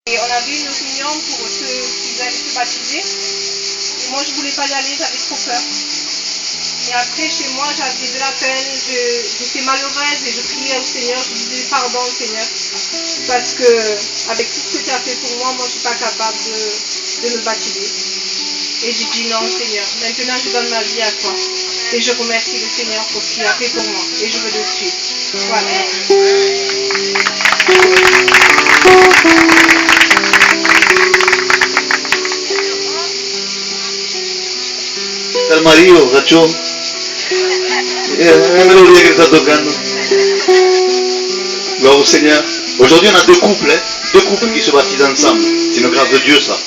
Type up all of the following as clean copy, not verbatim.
Et on avait une réunion pour qu'ils allaient se baptiser. Et moi, je ne voulais pas y aller, j'avais trop peur. Et après, chez moi, j'avais de la peine, j'étais malheureuse et je priais au Seigneur, je disais pardon au Seigneur. Parce que, avec tout ce que tu as fait pour moi, moi, je ne suis pas capable de me baptiser. Et j'ai dit non, Seigneur, maintenant je donne ma vie à toi. Et je remercie le Seigneur pour ce qu'il a fait pour moi. Et je veux le suivre. Voilà. Dal Mario, Racho. Melodia que está tocando. Gloire au Seigneur. Aujourd'hui, on a deux couples qui se baptisent ensemble. C'est une grâce de Dieu, ça.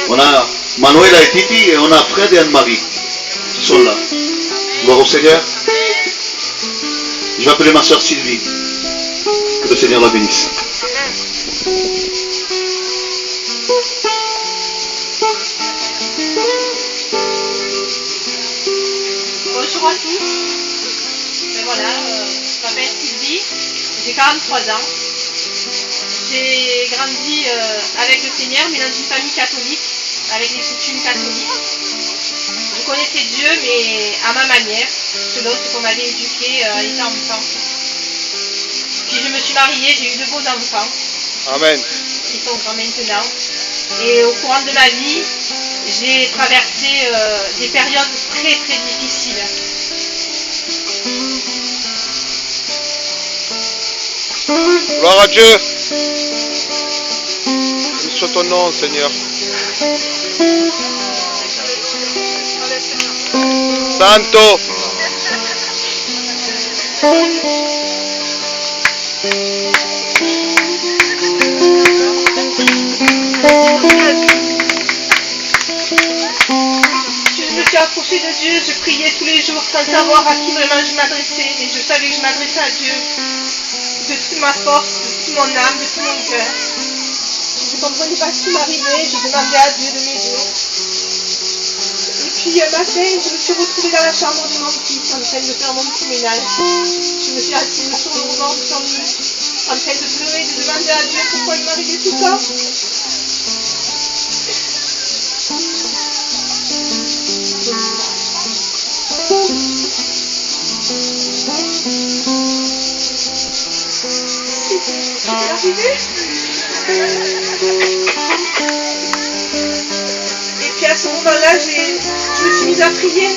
On a Manuela et Titi et on a Fred et Anne-Marie qui sont là. Gloire au Seigneur. Je vais appeler ma soeur Sylvie. Que le Seigneur la bénisse. Bonjour à tous. Ben voilà, je m'appelle Sylvie, j'ai 43 ans. J'ai grandi avec le Seigneur, mais dans une famille catholique, avec les coutumes catholiques. Je connaissais Dieu, mais à ma manière, selon ce qu'on m'avait éduqué à l'état enfant. Puis je me suis mariée, j'ai eu de beaux enfants. Amen. Qui sont grands maintenant. Et au courant de ma vie, j'ai traversé des périodes très très difficiles. Gloire à Dieu. Béni soit ton nom, Seigneur. Santo. Je me suis approchée de Dieu, je priais tous les jours sans savoir à qui vraiment je m'adressais, mais je savais que je m'adressais à Dieu de toute ma force, de toute mon âme, de tout mon cœur. Je ne comprenais pas ce qui m'arrivait, je demandais à Dieu de m'aider. Et puis un matin, je me suis retrouvée dans la chambre de mon fils en train de faire mon petit ménage. Je me suis assise sur le bord de son lit, en train de pleurer, de demander à Dieu pourquoi il m'arrivait tout ça. C'est arrivé. Et puis à ce moment-là, je me suis mise à prier.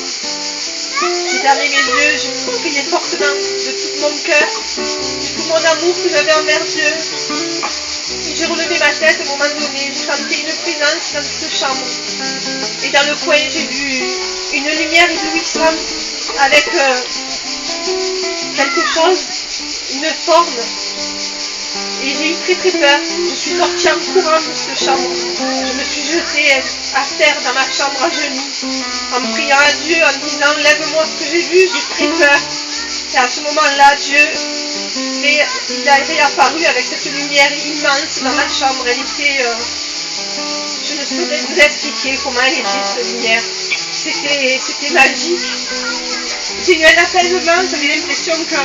J'ai fermé mes yeux, je priais fortement de tout mon cœur, de tout mon amour que j'avais envers Dieu. Et j'ai relevé ma tête à un moment donné, j'ai senti une présence dans cette chambre. Et dans le coin, j'ai vu une lumière éblouissante avec quelque chose, une forme. Et j'ai eu très très peur. Je suis sortie en courant de cette chambre. Je me suis jetée à terre dans ma chambre à genoux, en priant à Dieu, en disant lève-moi ce que j'ai vu, j'ai très peur. Et à ce moment-là, Dieu il a réapparu avec cette lumière immense dans ma chambre. Elle était, je ne saurais vous expliquer comment elle était cette lumière. C'était magique. J'ai eu un apaisement, j'avais l'impression que,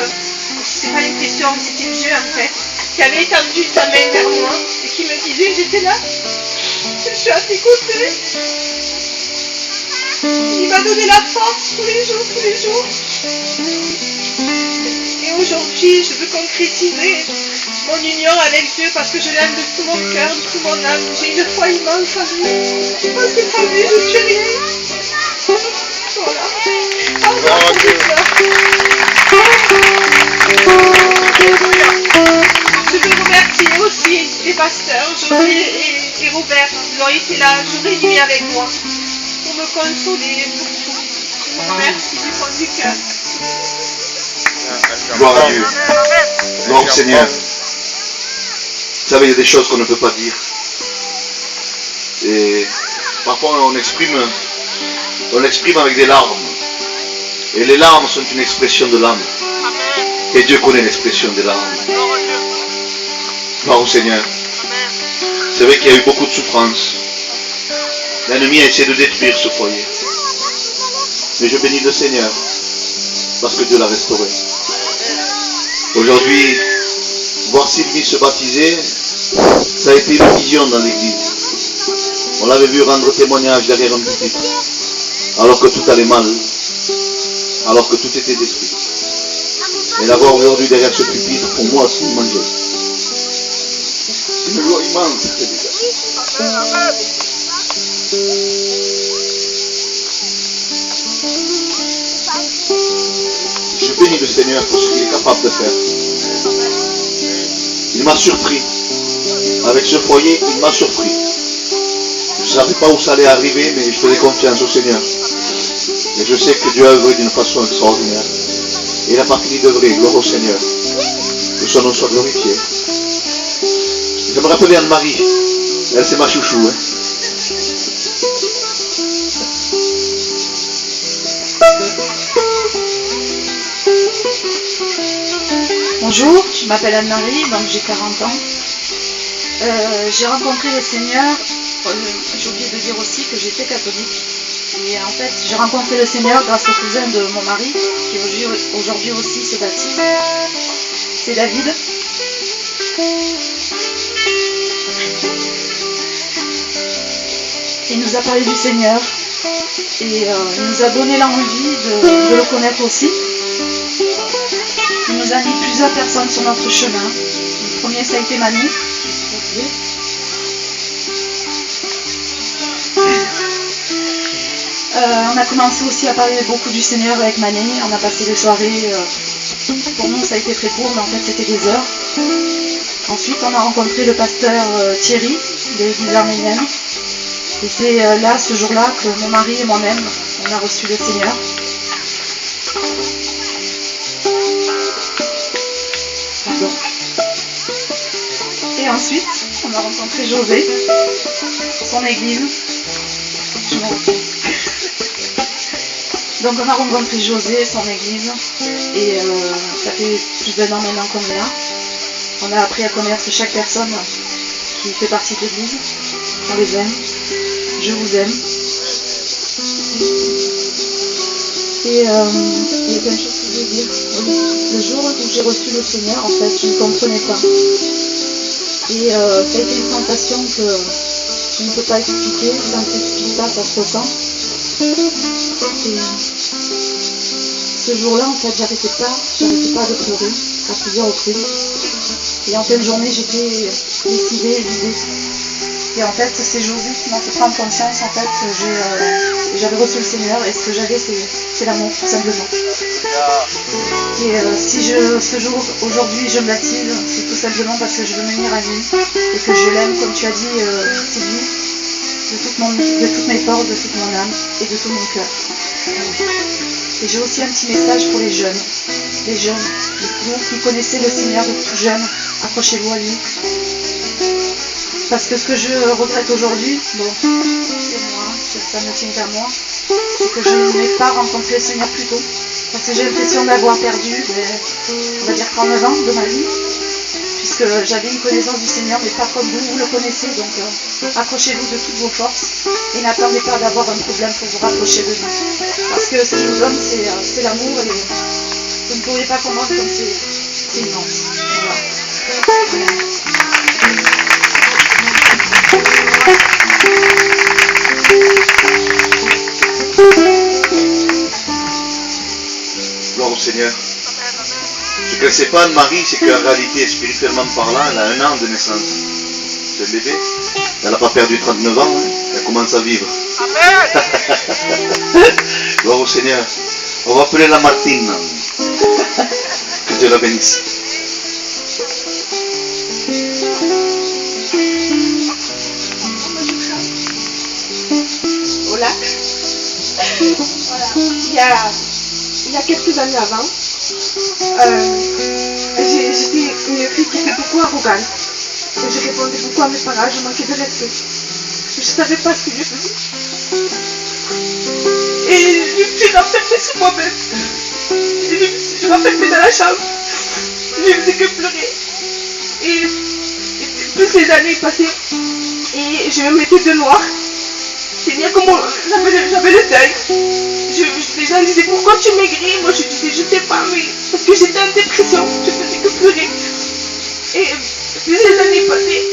c'est pas l'impression, c'était Dieu en fait, qui avait étendu sa main vers moi et qui me disait j'étais là, je suis à tes côtés. Il m'a donné la force tous les jours. Et aujourd'hui, je veux concrétiser mon union avec Dieu parce que je l'aime de tout mon cœur, de tout mon âme. J'ai une foi immense en lui. Parce que sans lui, je ne suis rien. Voilà. Gloire à Dieu. Je veux remercier aussi les pasteurs, Josué et Robert, ils ont été là jour et nuit avec moi pour me consoler, pour tout. Je vous remercie du fond du cœur. Gloire à Dieu. Gloire au Seigneur. Vous savez, il y a des choses qu'on ne peut pas dire. Et parfois on l'exprime avec des larmes. Et les larmes sont une expression de l'âme. Et Dieu connaît l'expression des larmes. Gloire au Seigneur. C'est vrai qu'il y a eu beaucoup de souffrance. L'ennemi a essayé de détruire ce foyer. Mais je bénis le Seigneur parce que Dieu l'a restauré. Aujourd'hui, voir Sylvie se baptiser, Ça a été une vision dans l'église. On l'avait vu rendre témoignage derrière un pupitre. Alors que tout allait mal. Alors que tout était détruit. Et l'avoir aujourd'hui derrière ce pupitre, pour moi, c'est une mangeuse. C'est une joie immense, c'est déjà. Je bénis le Seigneur pour ce qu'il est capable de faire. Il m'a surpris. Avec ce foyer, il m'a surpris. Je ne savais pas où ça allait arriver, mais je faisais confiance au Seigneur. Et je sais que Dieu a œuvré d'une façon extraordinaire. Et il a parti d'œuvrer, gloire au Seigneur. Que son nom soit glorifié. Je me rappelais Anne-Marie. Elle, c'est ma chouchou. Hein. Bonjour, je m'appelle Anne-Marie, donc j'ai 40 ans. J'ai rencontré le Seigneur, j'ai oublié de dire aussi que j'étais catholique. Et en fait, j'ai rencontré le Seigneur grâce au cousin de mon mari, qui aujourd'hui aussi se baptise. C'est David. Il nous a parlé du Seigneur et il nous a donné l'envie de le connaître aussi. Il nous a mis plusieurs personnes sur notre chemin. Le premier, ça a été Manu. On a commencé aussi à parler beaucoup du Seigneur avec Mané. On a passé des soirées. Pour nous, ça a été très court, mais en fait, c'était des heures. Ensuite, on a rencontré le pasteur Thierry de l'église arménienne. Et c'est là, ce jour-là, que mon mari et moi-même, on a reçu le Seigneur. Pardon. Et ensuite, on a rencontré José, son église. Je m'en retiens. Donc on a rencontré José, son église, et ça fait plus d'un an maintenant qu'on est là. On a appris à connaître chaque personne qui fait partie de l'église. On les aime. Je vous aime. Et il y a plein de choses que je veux dire. Le jour où j'ai reçu le Seigneur, en fait, je ne comprenais pas. Et ça a été une sensation que je ne peux pas expliquer. Ça ne s'explique pas, ça se ressent. Et ce jour-là, en fait, j'arrêtais pas de pleurer à plusieurs reprises. Et en fin de journée, j'étais lessivée, vidée. Et en fait, c'est José qui m'a fait prendre conscience, en fait, que j'avais reçu le Seigneur, et ce que j'avais, c'est l'amour, tout simplement. Et si ce jour, aujourd'hui, je me baptise, c'est tout simplement parce que je veux venir à lui, et que je l'aime, comme tu as dit, Sylvie, de toutes mes forces, de toute mon âme, et de tout mon cœur. Et j'ai aussi un petit message pour les jeunes, vous qui connaissez le Seigneur de tout jeune, accrochez-vous à lui. Parce que ce que je regrette aujourd'hui, bon, c'est moi, ça ne tient qu'à moi, c'est que je n'ai pas rencontré le Seigneur plus tôt. Parce que j'ai l'impression d'avoir perdu, on va dire 39 ans de ma vie, puisque j'avais une connaissance du Seigneur, mais pas comme vous le connaissez, donc accrochez-vous de toutes vos forces, et n'attendez pas d'avoir un problème pour vous rapprocher de lui. Parce que ce qu'il vous donne, c'est l'amour, et vous ne pourriez pas comprendre comme c'est immense. Voilà. Gloire au Seigneur. Ce qu'elle ne sait pas, Anne-Marie, c'est qu'en réalité, spirituellement parlant, elle a 1 an de naissance. C'est un bébé. Elle n'a pas perdu 39 ans, hein. Elle commence à vivre. Gloire au Seigneur. On va appeler la Martine. Que Dieu la bénisse. Au lac. Voilà. Il y a quelques années avant, j'étais une fille qui était beaucoup arrogante. Et je répondais beaucoup à mes parents, je manquais de respect. Je ne savais pas ce que je faisais. Et je me suis renfermée sur moi-même. Et je m'enfermais dans la chambre. Je ne faisais que pleurer. Et plus les années passaient, et je me mettais de noir. C'est bien comment j'avais le deuil. Les gens disaient pourquoi tu maigris. Moi je disais je sais pas, mais parce que j'étais en dépression, je faisais que pleurer. Et plus les années passaient,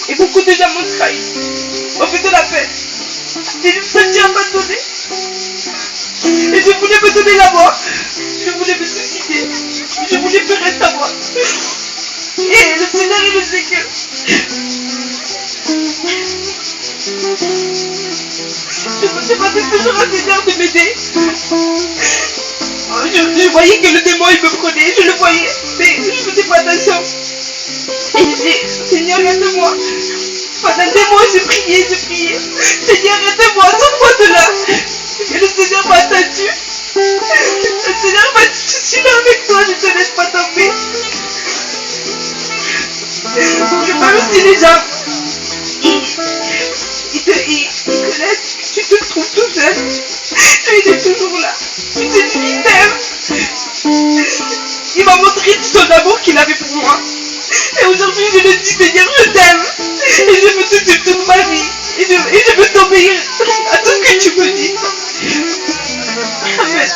Et beaucoup de gens m'ont trahi, m'ont fait de la peine. Et je me sentis abandonnée. Et je voulais me donner la mort. Je voulais me suicider. Je voulais plus rien savoir. Et le Seigneur, il le sait que... Je demandais toujours au Seigneur de m'aider. Je voyais que le démon, il me prenait. Je le voyais. Mais je ne faisais pas attention. Et je disais, Seigneur, aide-moi. Pendant des mois, j'ai prié. Seigneur, aide-moi, sors-moi de là. Et le Seigneur m'a attendu. Le Seigneur m'a dit, je suis là avec toi, je ne te laisse pas tomber. Je parle aussi les gens. Ils te laissent, tu te trouves tout seul. Lui, il est toujours là. Il te dit, il t'aime. Il m'a montré son amour qu'il avait pour moi. Et aujourd'hui, je le dis, Seigneur, je t'aime. Et je veux te suivre toute ma vie. Et je veux t'obéir à tout ce que tu me dis. Amen.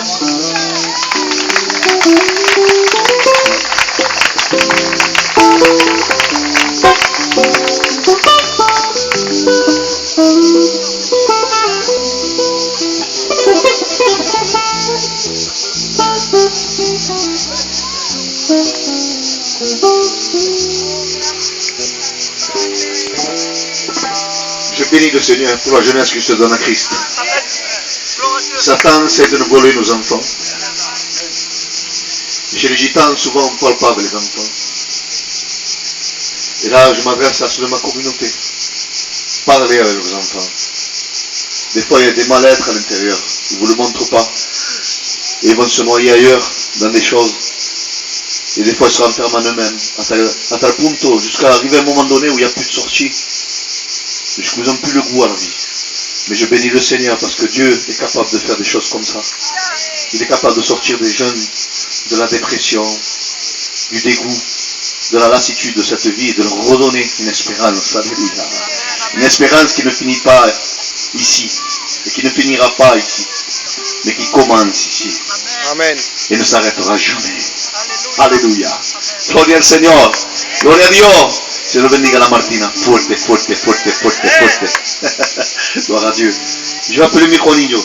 Je bénis le Seigneur pour la jeunesse que je te donne à Christ. Satan essaie de nous voler nos enfants. Chez les gitans, souvent on ne parle pas avec les enfants. Et là, je m'adresse à ceux de ma communauté. Parlez avec vos enfants. Des fois, il y a des mal-être à l'intérieur. Ils ne vous le montrent pas. Et ils vont se noyer ailleurs, dans des choses. Et des fois, ils se renferment en eux-mêmes. À tel point, jusqu'à arriver à un moment donné où il n'y a plus de sortie. Jusqu'à ils n'ont plus le goût à la vie. Mais je bénis le Seigneur parce que Dieu est capable de faire des choses comme ça. Il est capable de sortir des jeunes de la dépression, du dégoût, de la lassitude de cette vie et de leur redonner une espérance. Alléluia. Une espérance qui ne finit pas ici et qui ne finira pas ici, mais qui commence ici. Amen. Et ne s'arrêtera jamais. Alléluia. Gloria al Señor. Gloria a Dios. Se lo bendiga la Martina. Fuerte, fuerte, fuerte, fuerte, fuerte. Gloire à Dieu. Je vais appeler mi Juanillo.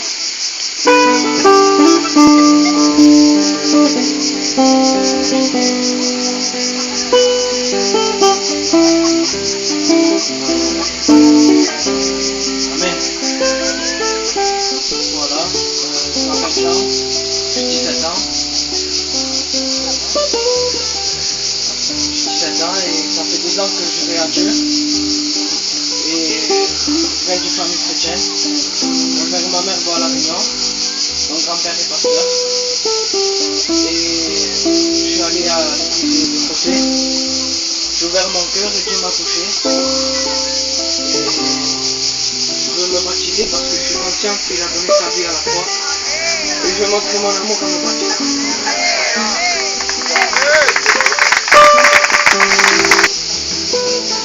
Amen. Voilà, je m'appelle Jean, j'ai 17 ans. J'ai 17 ans et ça fait 2 ans que je vais à Dieu. Et je viens d'une famille chrétienne. Mon père et ma mère vont à la Réunion. Mon grand-père est pasteur. Et je suis allé à l'église de côté. J'ai ouvert mon cœur et Dieu m'a touché. Et je veux me baptiser parce que je suis conscient qu'il a donné sa vie à la croix. Et je veux montrer mon amour en me baptisant.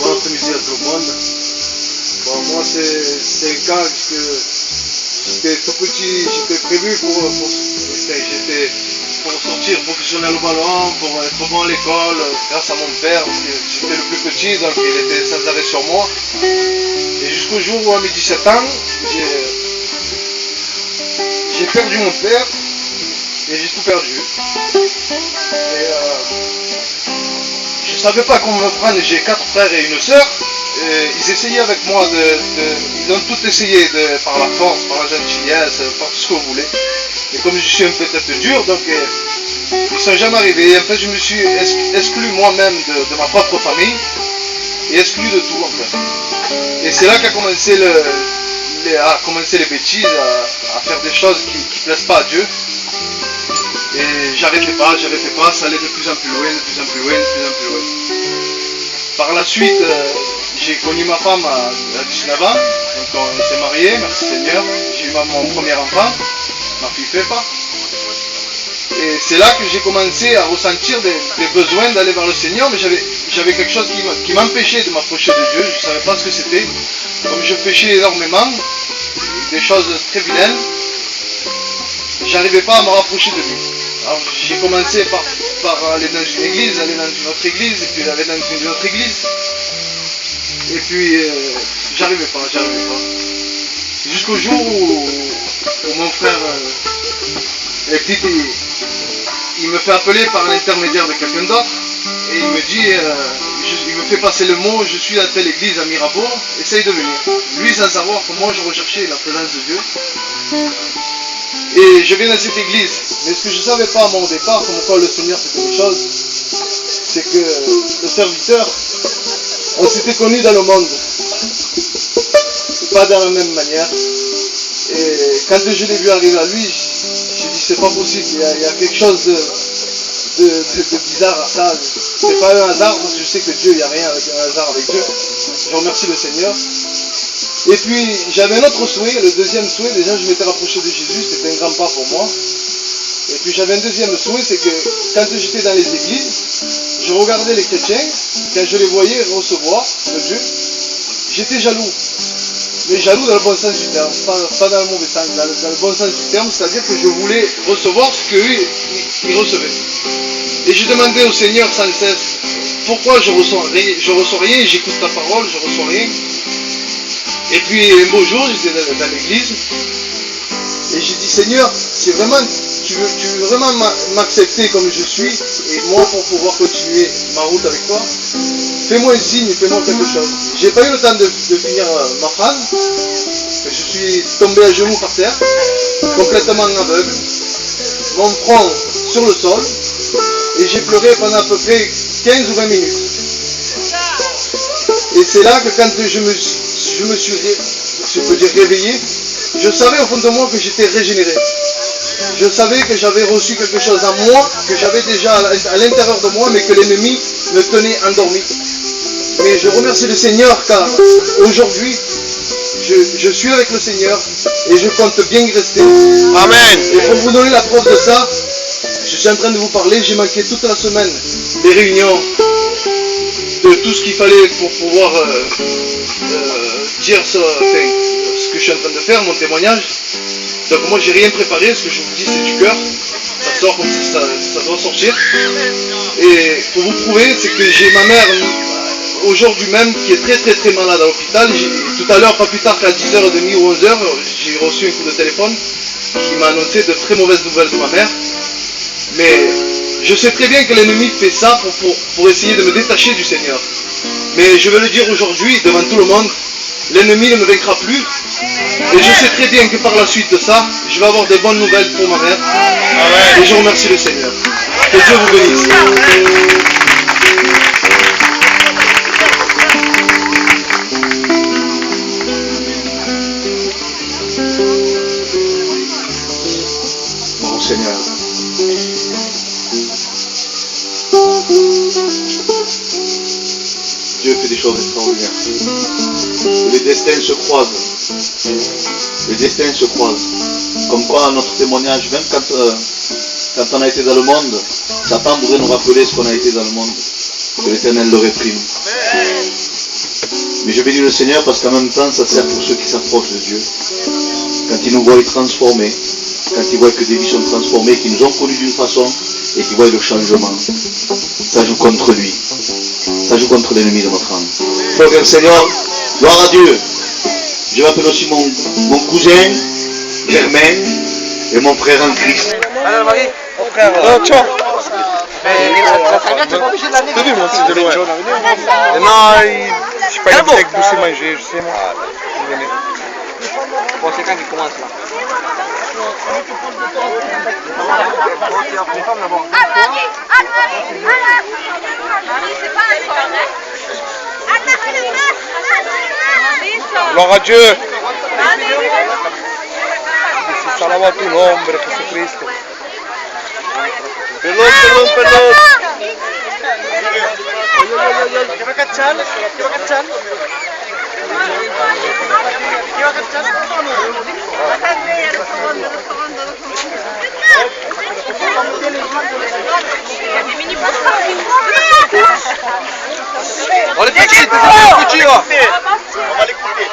Bon après-midi à tout le monde. Bon, moi c'est un cas que j'étais tout petit, j'étais prévu pour sortir professionnel au ballon, pour être bon à l'école, grâce à mon père, parce que j'étais le plus petit, donc il était sans arrêt sur moi. Et jusqu'au jour où à mes 17 ans, j'ai perdu mon père et j'ai tout perdu. Et je ne savais pas comment me prendre, j'ai 4 frères et une sœur. Ils essayaient avec moi, ils ont tout essayé par la force, par la gentillesse, par tout ce que vous voulez. Et comme je suis un peu tête dure, donc ils ne sont jamais arrivés. Et en fait, je me suis exclu moi-même de ma propre famille et exclu de tout en fait. Et c'est là qu'a commencé les bêtises, à faire des choses qui ne plaisent pas à Dieu. Et j'arrêtais pas, ça allait de plus en plus loin, de plus en plus loin, de plus en plus loin. Par la suite, j'ai connu ma femme à 19 ans, donc on s'est mariés, merci Seigneur. J'ai eu mon premier enfant, ma fille Peppa. Et c'est là que j'ai commencé à ressentir des besoins d'aller vers le Seigneur, mais j'avais quelque chose qui m'empêchait de m'approcher de Dieu, je ne savais pas ce que c'était. Comme je péchais énormément, des choses très vilaines, j'arrivais pas à me rapprocher de lui. Alors j'ai commencé par aller dans une église, aller dans une autre église, et puis aller dans une autre église. Et puis, j'arrivais pas. Jusqu'au jour où mon frère Petit, il me fait appeler par l'intermédiaire de quelqu'un d'autre et il me dit, il me fait passer le mot, je suis à telle église à Mirabeau, essaye de venir. Lui sans savoir que moi je recherchais la présence de Dieu. Et je viens dans cette église, mais ce que je ne savais pas à mon départ, comme quoi le Seigneur fait quelque chose, c'est que le serviteur, on s'était connus dans le monde, pas dans la même manière. Et quand je l'ai vu arriver à lui, j'ai dit c'est pas possible, il y a quelque chose de bizarre à ça. C'est pas un hasard, parce que je sais que Dieu, il n'y a rien avec un hasard avec Dieu. Je remercie le Seigneur. Et puis j'avais un autre souhait, le deuxième souhait, déjà je m'étais rapproché de Jésus, c'était un grand pas pour moi. Et puis j'avais un deuxième souhait, c'est que quand j'étais dans les églises, je regardais les chrétiens, quand je les voyais recevoir de Dieu, j'étais jaloux. Mais jaloux dans le bon sens du terme, pas dans le mauvais sens, dans le bon sens du terme, c'est-à-dire que je voulais recevoir ce qu'eux, ils recevaient. Et je demandais au Seigneur sans cesse, pourquoi je reçois rien, j'écoute ta parole, je reçois rien. Et puis un beau jour, j'étais dans l'église, et j'ai dit, Seigneur, c'est vraiment, tu veux vraiment m'accepter comme je suis, et moi pour pouvoir continuer ma route avec toi, fais-moi un signe, fais-moi quelque chose. J'ai pas eu le temps de finir ma phrase. Je suis tombé à genoux par terre, complètement aveugle, mon front sur le sol, et j'ai pleuré pendant à peu près 15 ou 20 minutes. Et c'est là que quand je me suis je peux dire réveillé, je savais au fond de moi que j'étais régénéré. Je savais que j'avais reçu quelque chose en moi, que j'avais déjà à l'intérieur de moi, mais que l'ennemi me tenait endormi. Mais je remercie le Seigneur car aujourd'hui, je suis avec le Seigneur et je compte bien y rester. Amen. Et pour vous donner la preuve de ça, je suis en train de vous parler, j'ai manqué toute la semaine des réunions, de tout ce qu'il fallait pour pouvoir dire ce que je suis en train de faire, mon témoignage. Donc moi j'ai rien préparé, ce que je vous dis c'est du cœur, ça sort comme ça doit sortir. Et pour vous prouver, c'est que j'ai ma mère aujourd'hui même qui est très malade à l'hôpital. Tout à l'heure, pas plus tard qu'à 10h30 ou 11h, j'ai reçu un coup de téléphone qui m'a annoncé de très mauvaises nouvelles de ma mère. Mais je sais très bien que l'ennemi fait ça pour essayer de me détacher du Seigneur. Mais je veux le dire aujourd'hui devant tout le monde, l'ennemi ne me vaincra plus. Et je sais très bien que par la suite de ça, je vais avoir des bonnes nouvelles pour ma mère. Et je remercie le Seigneur. Que Dieu vous bénisse. Mon Seigneur. Dieu fait des choses extraordinaires. Les destins se croisent. Les destins se croisent. Comme quoi notre témoignage, même quand on a été dans le monde, Satan voudrait nous rappeler ce qu'on a été dans le monde. Que l'Éternel le réprime. Mais je bénis le Seigneur parce qu'en même temps, ça sert pour ceux qui s'approchent de Dieu. Quand ils nous voient transformés, quand ils voient que des vies sont transformées, qu'ils nous ont connus d'une façon et qu'ils voient le changement, ça joue contre lui. Ça joue contre l'ennemi de notre âme. Frère le Seigneur, gloire à Dieu. Je m'appelle aussi mon cousin, Germain, et mon frère en Christ. Alors Marie, mon frère. Non, tu vois. T'as vu mon fils de loin. Non, je sais pas, il a fait pousser manger, je sais moi. Bon, c'est quand il commence là. Gloire à Dieu. Salavato nombre Gesù Cristo. Pelot. ¿Qué va a cachar? On est petit, on va l'écouter.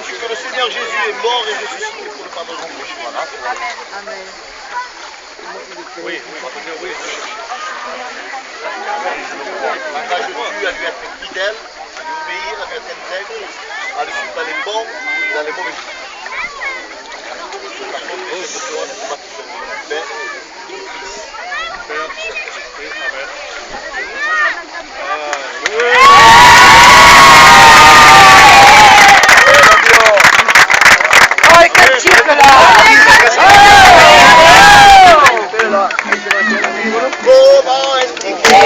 Que le Seigneur Jésus est mort et ressuscité pour le pardon de nos péchés. Voilà. Engage-tu à lui être fidèle, à lui obéir, à lui être intègre, à le suivre dans les bons et dans les mauvais jours. Par contre, les chefs de Théo ne sont pas tout seuls. Père, Fils, Saint-Esprit, Amen. Oh, quel type là! Comment expliquer?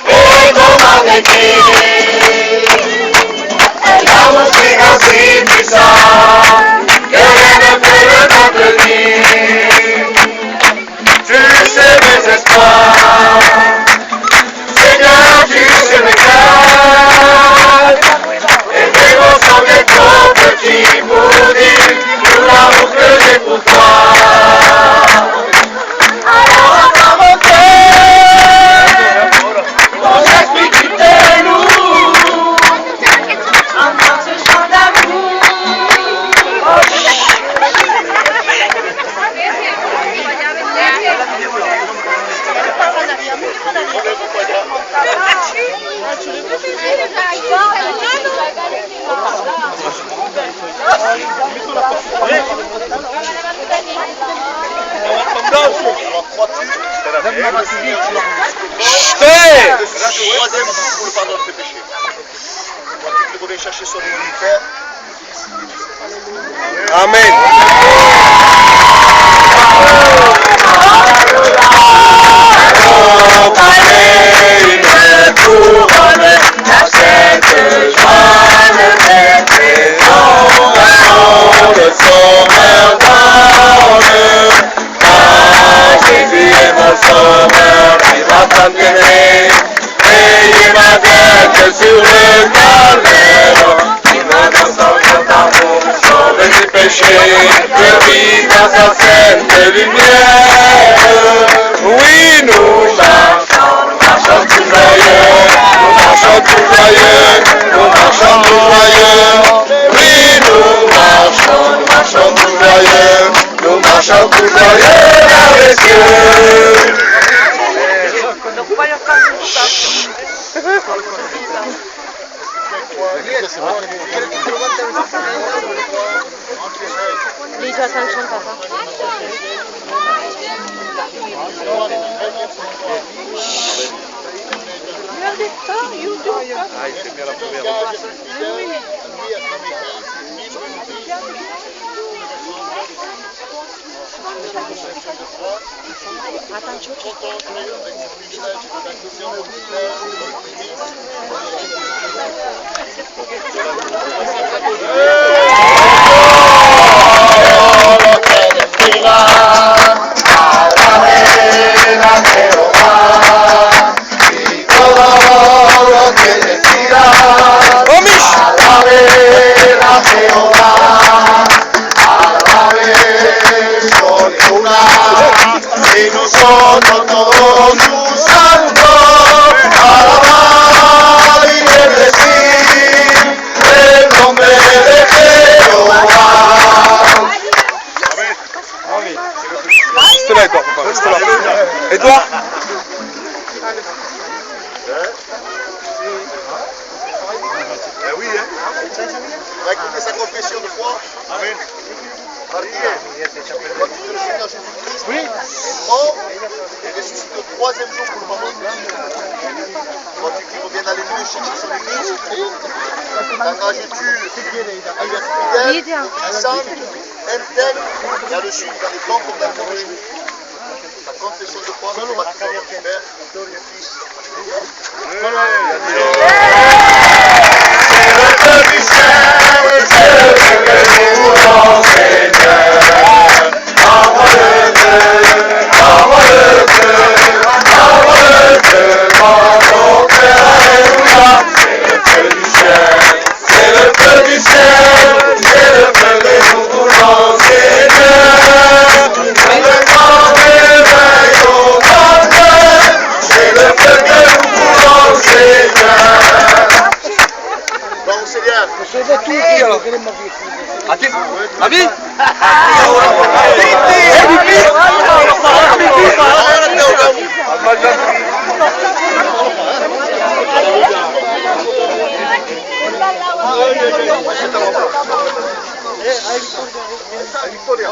Et comment décrire l'amour qui rend si puissant que rien ne peut le contenir. Tu sais mes espoirs, Seigneur, tu sais mes craintes, et mes mots semblent trop petits pour dire tout l'amour que j'ai pour toi. Alors entends mon cœur, mon esprit qui te loue, entends ce chant d'amour. C'est le troisième jour pour le pardon de tes péchés. Quand tu reviens chercher son Père, Fils et Saint-Esprit. Amen. Une couronne, la sainte joie de mes présents, le sauveur donne. Ah, Jésus est mon sauveur, il m'a tant aimé, et il m'a vaincu sur le calvaire. Il m'a dans son grand amour, sauvé du péché, je vis dans sa sainte lumière. Oui, nous Marchons tout joyeux, nous marchons tout joyeux, nous marchons tout joyeux. Oui, nous marchons tout joyeux, nous marchons tout joyeux vers les cieux. Ah, il fait bien la première. Y nosotros todos tus santos, alabar y bendecir el nombre de Jehová. Reste là, Edouard, papa, reste là. Edouard. Ben oui, hein. On va écouter sa confession de foi. Amen. Quand tu te le Seigneur Jésus-Christ est mort et ressuscité au troisième jour pour le pardon de tes péchés. Quand tu reviens dans les lieux chercher son église, t'engages-tu à lui être fidèle, obéissante, intègre et à le suivre dans les bons comme dans les mauvais jours. Ta confession de foi nous baptisons dans le Père, du Fils. C'est le feu du ciel, c'est le feu que nous voulons, Seigneur. Envoie le feu dans nos cœurs, alléluia. C'est le feu du ciel, c'est le feu du ciel, c'est le feu que nous voulons, Seigneur. Le grand réveil au matin, c'est le feu que nous voulons, Seigneur. Bon Seigneur. Abi? Victoria.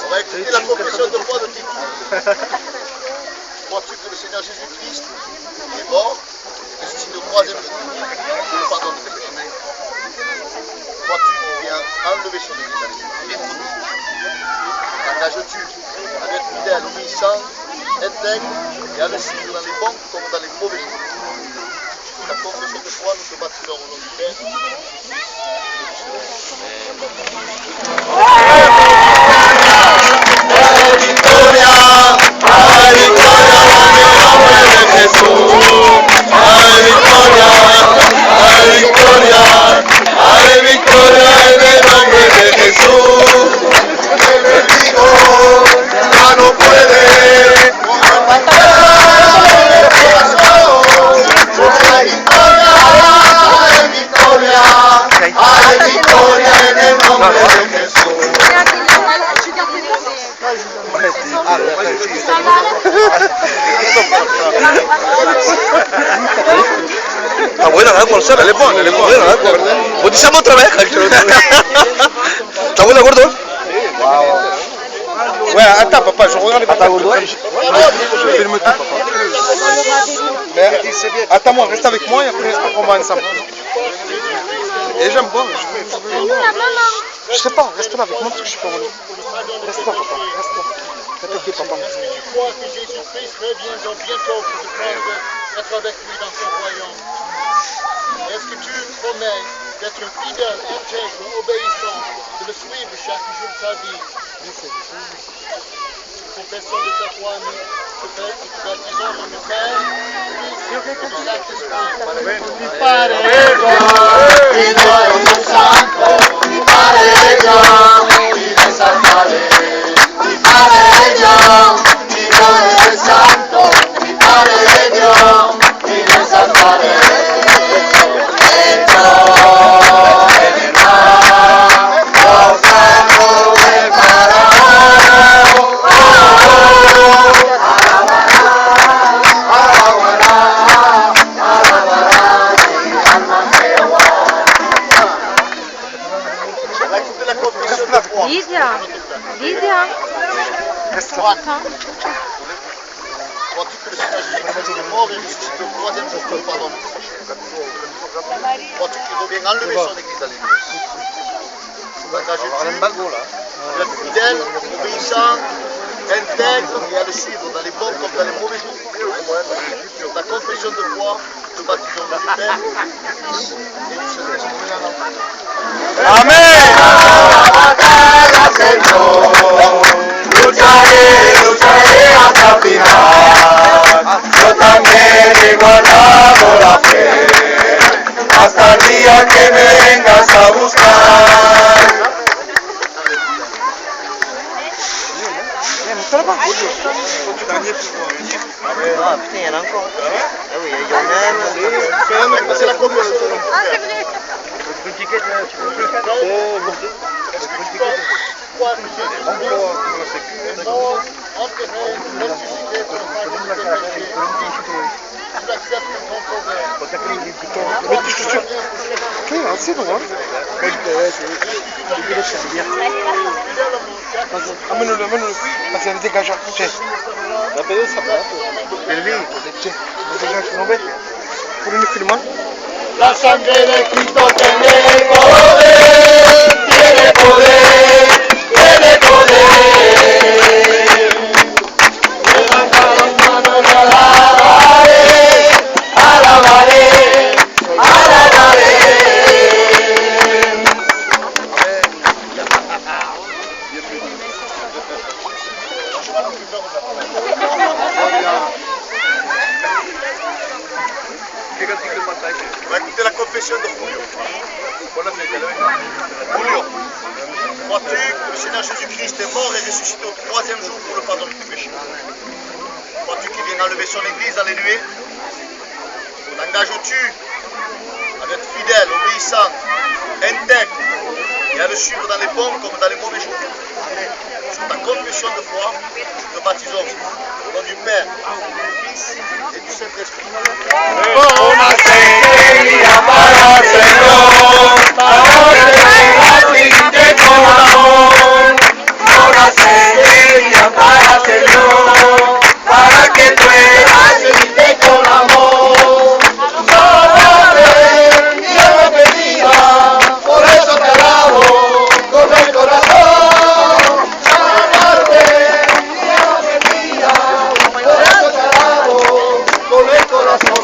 On va écouter la confession de foi de Titi. Crois-tu que le Seigneur Jésus-Christ est mort et ressuscité au troisième jour pour le pardon de tes péchés? Crois-tu qu'il vient enlever son église à l'église? T'engages-tu à être fidèle, obéissant, intègre et à le suivre dans les bons comme dans les mauvais jours? La confession de foi, nous te baptisons au nom du Père, du Fils et du Victoria, ay Victoria, en el nombre de Jesús. Ay Victoria, ay Victoria, ay Victoria, en el nombre de Jesús. El enemigo ya no puede aguantar el corazón. Ay Victoria, ay Victoria, ay Victoria, en el nombre de Jesús. Está buena la por ser, le pone, buena la por. Bautizamos otra vez, Está buena, gordo. Ouais, attends, papa, je regarde les papas. Je filme tout, papa. Mais attends-moi, reste avec moi et après on va ensemble. Et j'aime pas, je sais pas, reste là avec moi parce que je suis pas revenu. Reste là, papa, reste là. T'inquiète, papa. Tu crois que Jésus-Christ revient bientôt pour te prendre, être avec lui dans son royaume? Est-ce que tu promets d'être fidèle, intègre, obéissant, de le suivre chaque jour de ta vie? Confession de ta foi, nous te baptisons dans le Père, du Fils et du Saint-Esprit. Mi Padre Dios, mi Dios Santo, mi Padre Dios, mi desaltaré. Mi Padre Dios, mi Dios Santo, mi Padre Dios, mi desaltaré. Lydia. Crois-tu que le Seigneur Jésus-Christ est mort et ressuscité au troisième jour pour le pardon de tes péchés? Crois-tu qu'il revient enlever son église à l'église? T'engages-tu à être fidèle, obéissant, intègre et à le suivre dans les bons comme dans les mauvais jours? Ta confession de foi, te baptisons dans le Père, du Fils et du Saint-Esprit. Amén. Lucharé, lucharé hasta el final. Yo también he guardado la fe hasta el día que me vengas a buscar. Ah putain, il y en a encore. Ah oui, il y en a C'est la confession de foi. Est-ce que tu crois que Jésus est mort, enterré, ressuscité pour le pardon de tes péchés? Tu l'acceptes comme ton sauveur. C'est bon, hein? Amène-le, amène-le. Parce qu'il y a des gageants. Tiens. La paix, ça va. Tiens, dégage, non, mais. Pour une film, hein? La sangre de Cristo tiene poder, tiene poder, tiene poder. Levanta las manos y alabaré, alabaré, alabaré. On va écouter la confession de Julio. Julio, crois-tu que le Seigneur Jésus-Christ est mort et ressuscité au troisième jour pour le pardon de tes péchés? Crois-tu qu'il vient enlever son église à les nuées? T'engages-tu à être fidèle, obéissant, intègre et à le suivre dans les bons comme dans les mauvais jours. Sur ta confession de foi, nous te baptisons au nom du Père, du Fils et du Saint-Esprit. Una señal para el Señor, para que con amor. Una señal para el Señor, para que puedas seguirte con amor. Salvador, Dios me bendiga, por eso te alabo con el corazón. Salvador, Dios me bendiga, por eso te alabo con el corazón.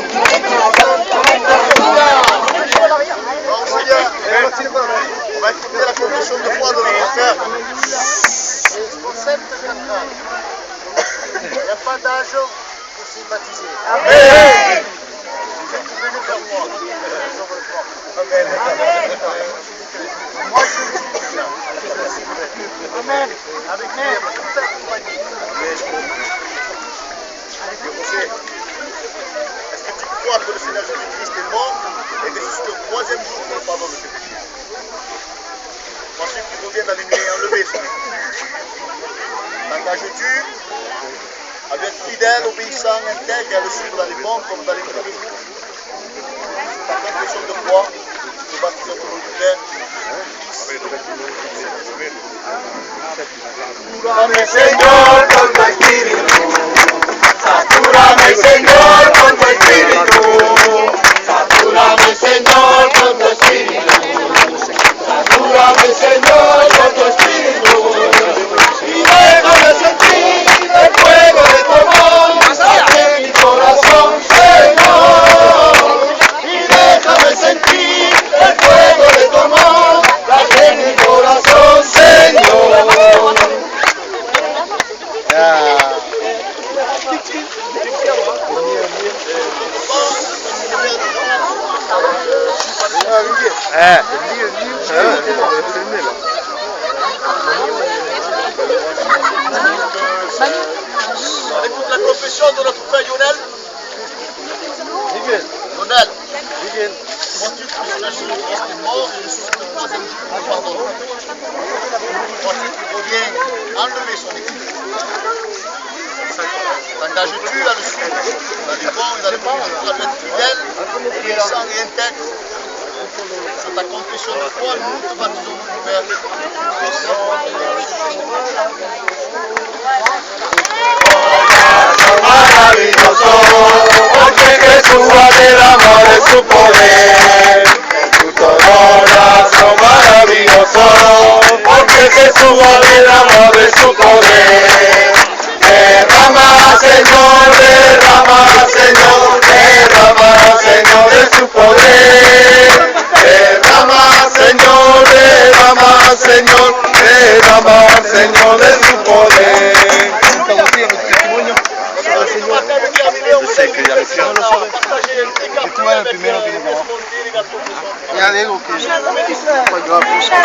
On va écouter la confession de foi de notre frère. Il n'y a pas d'âge pour s'y baptiser. Amen. Vous êtes venus vers moi. Moi, je suis là. Amen. Avec toute la compagnie. Est-ce que tu crois que le Seigneur Jésus-Christ est mort et que c'est le troisième jour pour le pardon de tes péchés? Ensuite, tu reviens dans les nuits et enlever son t'engages-tu à lui être fidèle, obéissant, intègre et à le suivre dans les bons comme dans les mauvais jours? Ta confession de foi, tu te baptises au nom du Père, du Fils et du Saint-Esprit. Satúrame, Señor, con tu espíritu. Satúrame, Señor, con tu espíritu. Satúrame, Señor, con tu espíritu. Satúrame, Señor, con tu espíritu. Y déjame sentir el fuego de tu amor en mi corazón, Señor. Y déjame sentir el fuego de tu amor en mi corazón, Señor. On écoute la confession de notre frère Lionel. Lionel, crois-tu que le Seigneur Jésus-Christ est mort et ressuscite le troisième jour pour le pardon? Crois-tu qu'il revient enlever son église? T'engages-tu à le suivre dans les bons et dans les mauvais jours, à être fidèle, obéissant et intègre? Sur ta confession de foi, nous te baptisons au nom du Père, du Fils et du Saint-Esprit. Maravilloso, porque Jesús va derramar de su poder. Tu corazón maravilloso, porque Jesús va derramar de su poder. Derrama, Señor, derrama, Señor, derrama, Señor, de su poder. Derrama, Señor, derrama, Señor, derrama, Señor, de su poder. Yo sé que ya lo sé. Y tú eres el primero que me llamó. Ya digo que cuando mira,